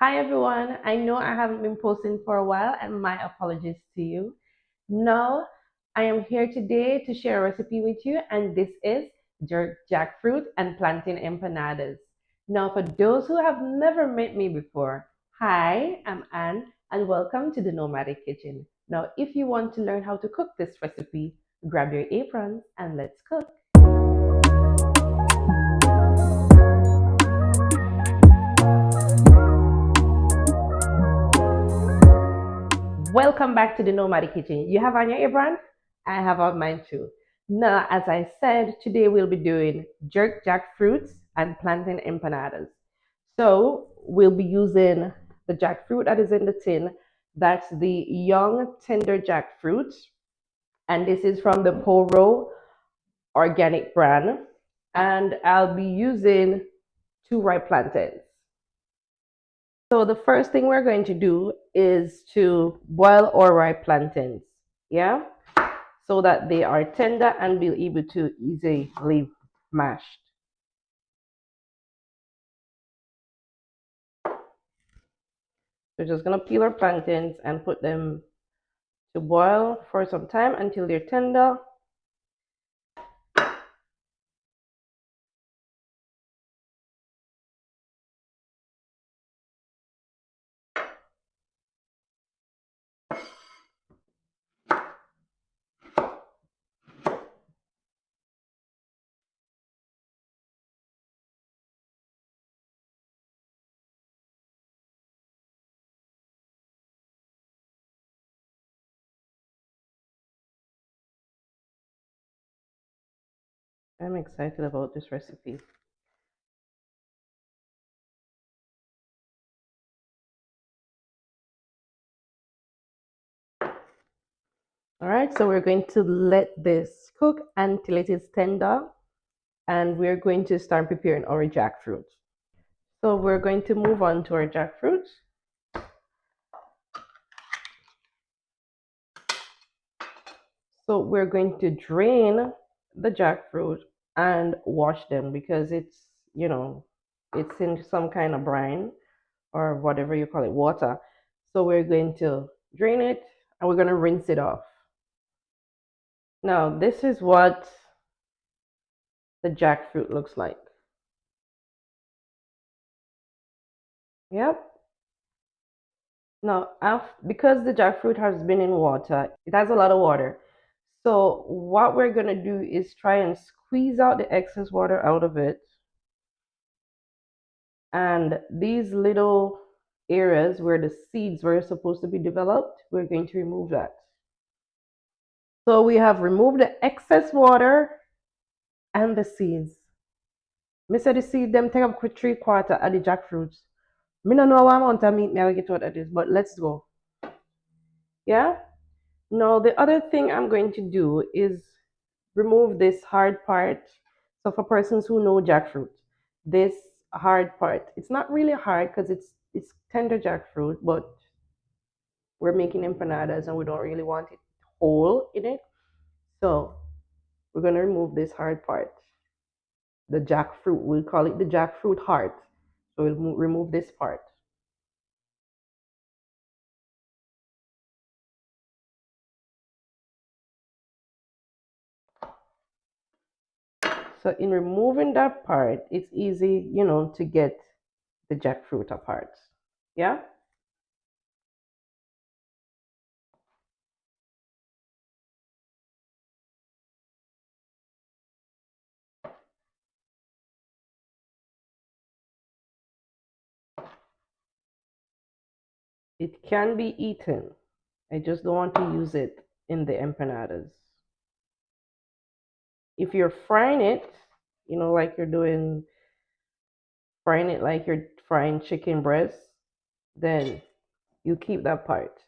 Hi everyone. I know I haven't been posting for a while, and my apologies to you. Now, I am here today to share a recipe with you, and this is jerk jackfruit and plantain empanadas. Now, for those who have never met me before, hi, I'm Anne, and welcome to the Nomadic Kitchen. Now, if you want to learn how to cook this recipe, grab your aprons and let's cook. Welcome back to the Nomadic Kitchen. You have on your apron? I have on mine too. Now, as I said, today we'll be doing jerk jackfruits and plantain empanadas. So we'll be using the jackfruit that is in the tin. That's the young tender jackfruit, and this is from the Poro organic brand. And I'll be using two ripe plantains. So the first thing we're going to do is to boil our ripe plantains. Yeah, so that they are tender and be able to easily mashed. We're just gonna peel our plantains and put them to boil for some time until they're tender. I'm excited about this recipe. All right, so we're going to let this cook until it is tender, and we're going to start preparing our jackfruit. So we're going to move on to our jackfruit. So we're going to drain the jackfruit and wash them because it's in some kind of brine or whatever you call it, water. So we're going to drain it and we're going to rinse it off. Now, this is what the jackfruit looks like. Yep. Now, because the jackfruit has been in water, it has a lot of water. So what we're going to do is try and squeeze out the excess water out of it. And these little areas where the seeds were supposed to be developed, we're going to remove that. So we have removed the excess water and the seeds. Me say the seed them take up quick 3/4 of the jackfruits. Me no know what amount of meat me I will get out of this, but let's go. Yeah? Now the other thing I'm going to do is remove this hard part. So for persons who know jackfruit, this hard part, it's not really hard because it's tender jackfruit, but we're making empanadas and we don't really want it whole in it. So we're going to remove this hard part, the jackfruit. We'll call it the jackfruit heart. So we'll remove this part. So in removing that part, it's easy, to get the jackfruit apart. Yeah? It can be eaten. I just don't want to use it in the empanadas. If you're frying it, like you're doing frying it like you're frying chicken breast, then you keep that part.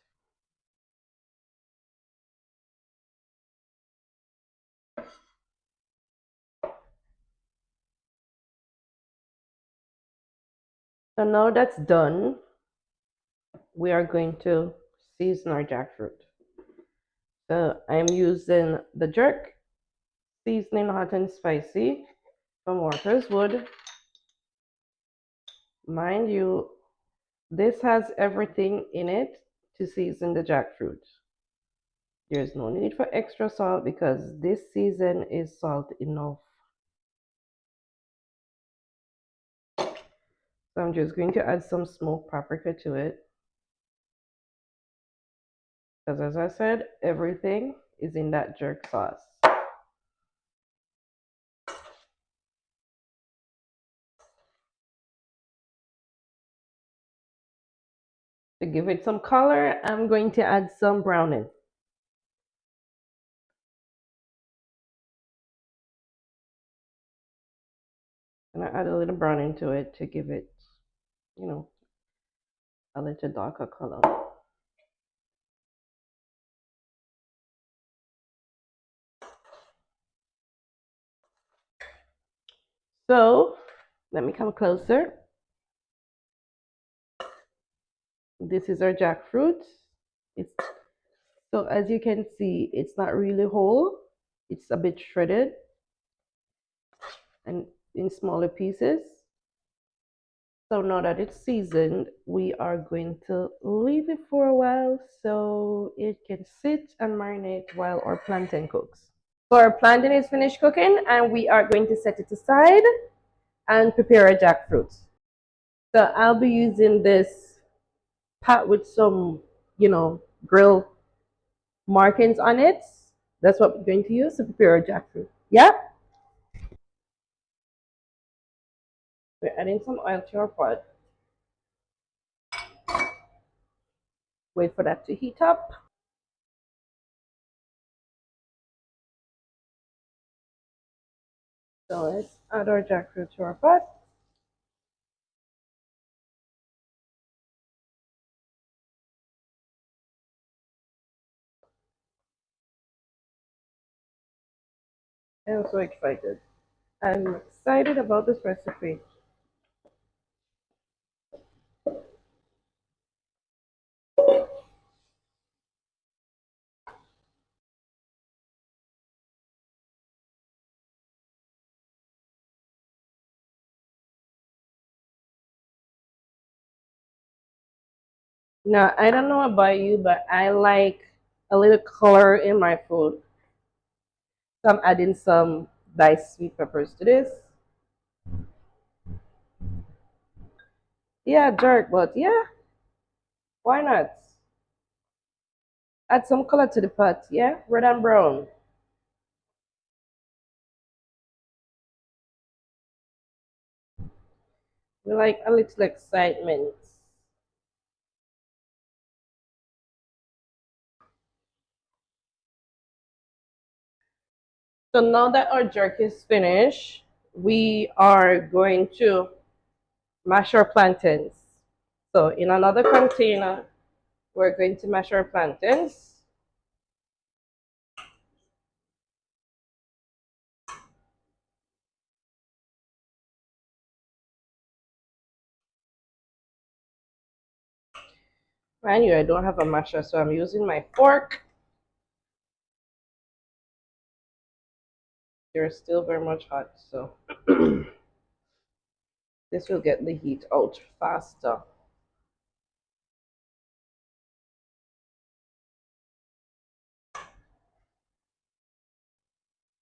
So now that's done, we are going to season our jackfruit. So I'm using the jerk seasoning hot and spicy from Walker's Wood. Mind you, This has everything in it to season the jackfruit. There's no need for extra salt because this season is salt enough. So I'm just going to add some smoked paprika to it. Because as I said, everything is in that jerk sauce. To give it some color, I'm going to add some browning. And I add a little browning to it to give it, you know, a little darker color. So let me come closer. This is our jackfruit. It's so as you can see, it's not really whole. It's a bit shredded and in smaller pieces. So now that it's seasoned, we are going to leave it for a while so it can sit and marinate while our plantain cooks. So our plantain is finished cooking and we are going to set it aside and prepare our jackfruit. So I'll be using this pot with some, grill markings on it. That's what we're going to use to prepare our jackfruit. Yeah? We're adding some oil to our pot. Wait for that to heat up. So let's add our jackfruit to our pot. I'm so excited. I'm excited about this recipe. Now, I don't know about you, but I like a little color in my food. So I'm adding some diced sweet peppers to this. Yeah, jerk, but yeah, why not? Add some color to the pot, yeah? Red and brown. We like a little excitement. So now that our jerk is finished, we are going to mash our plantains. So in another container, we're going to mash our plantains. Mind you, I don't have a masher, so I'm using my fork. They're still very much hot, so this will get the heat out faster.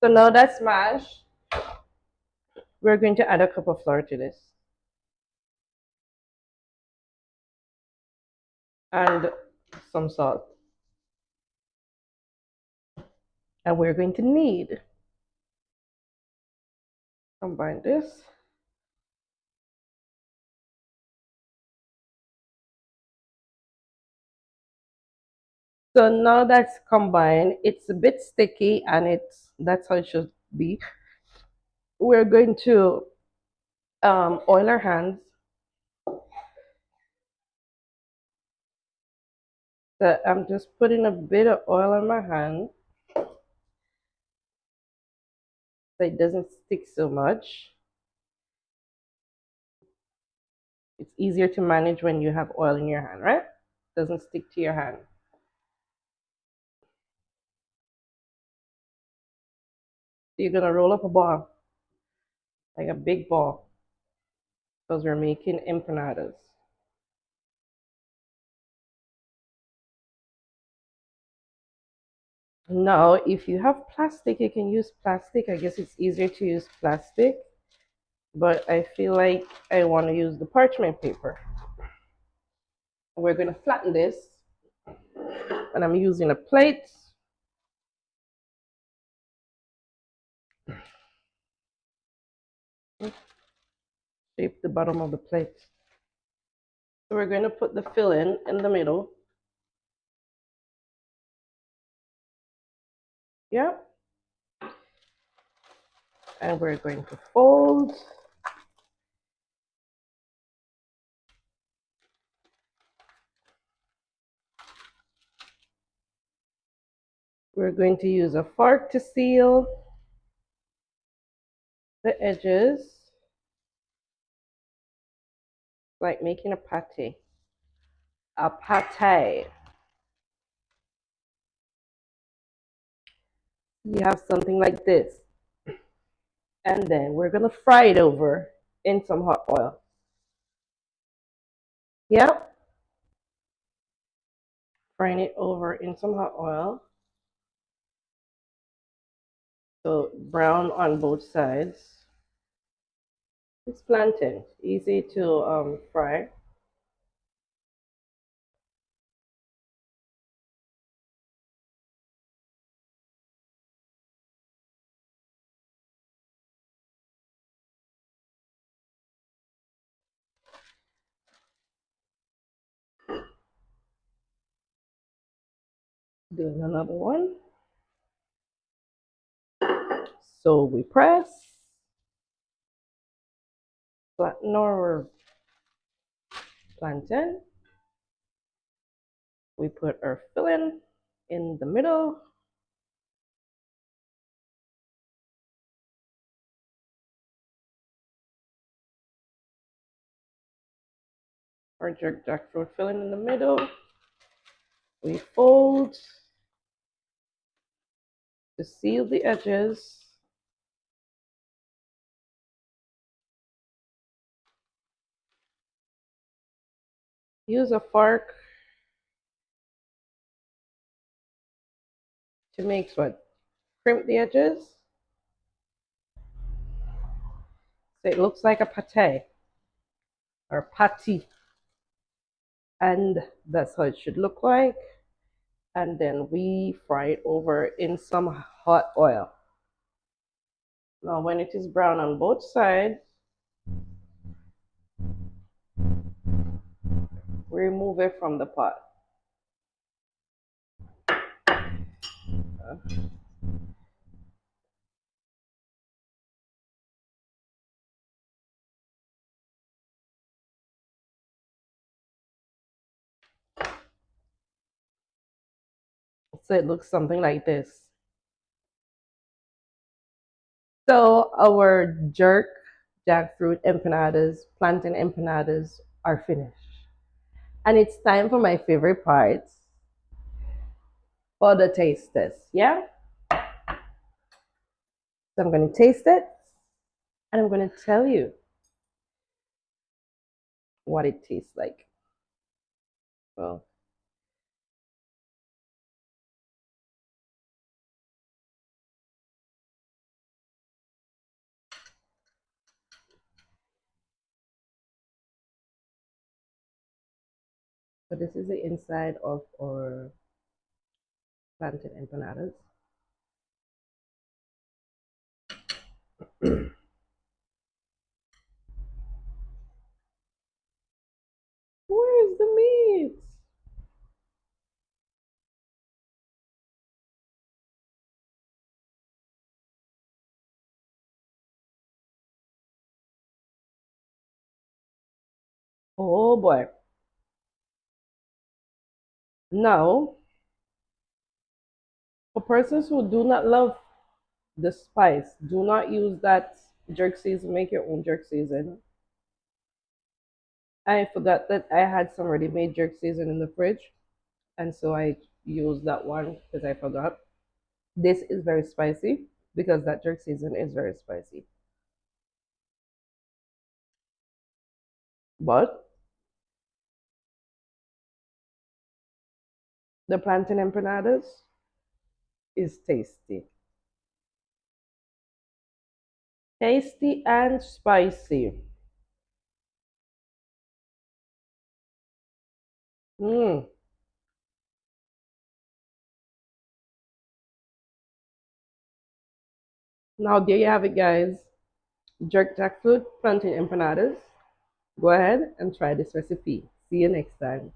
So now that's mashed, we're going to add a cup of flour to this. And some salt. And we're going to need combine this. So now that's combined, it's a bit sticky and that's how it should be. We're going to oil our hands. So I'm just putting a bit of oil on my hand so it doesn't stick so much. It's easier to manage when you have oil in your hand, right? Doesn't stick to your hand. So you're gonna roll up a ball, like a big ball, because we're making empanadas. Now, if you have plastic, you can use plastic. I guess it's easier to use plastic, but I feel like I want to use the parchment paper. We're going to flatten this, and I'm using a plate. Shape the bottom of the plate. So we're going to put the filling in the middle. Yeah. And we're going to fold. We're going to use a fork to seal the edges, like making a patty. A pate. You have something like this. And then we're going to fry it over in some hot oil. Yep. Frying it over in some hot oil. So brown on both sides. It's plantain, easy to fry. Doing another one. So we press, flatten our plantain. We put our filling in the middle. Our jackfruit filling in the middle. We fold to seal the edges. Use a fork to make what? Crimp the edges. So it looks like a pate or patty. And that's how it should look like. And then we fry it over in some hot oil. Now, when it is brown on both sides, we remove it from the pot. So it looks something like this. So our jackfruit empanadas, plantain empanadas are finished. And it's time for my favorite part, for the taste test. Yeah? So I'm going to taste it and I'm going to tell you what it tastes like. Well, so this is the inside of our plantain empanadas. Where's the meat? Oh boy. Now, for persons who do not love the spice, do not use that jerk season. Make your own jerk season. I forgot that I had some ready-made jerk season in the fridge, and so I used that one because I forgot. This is very spicy because that jerk season is very spicy. But the plantain empanadas, is tasty. Tasty and spicy. Mm. Now there you have it, guys. Jerk jackfruit plantain empanadas. Go ahead and try this recipe. See you next time.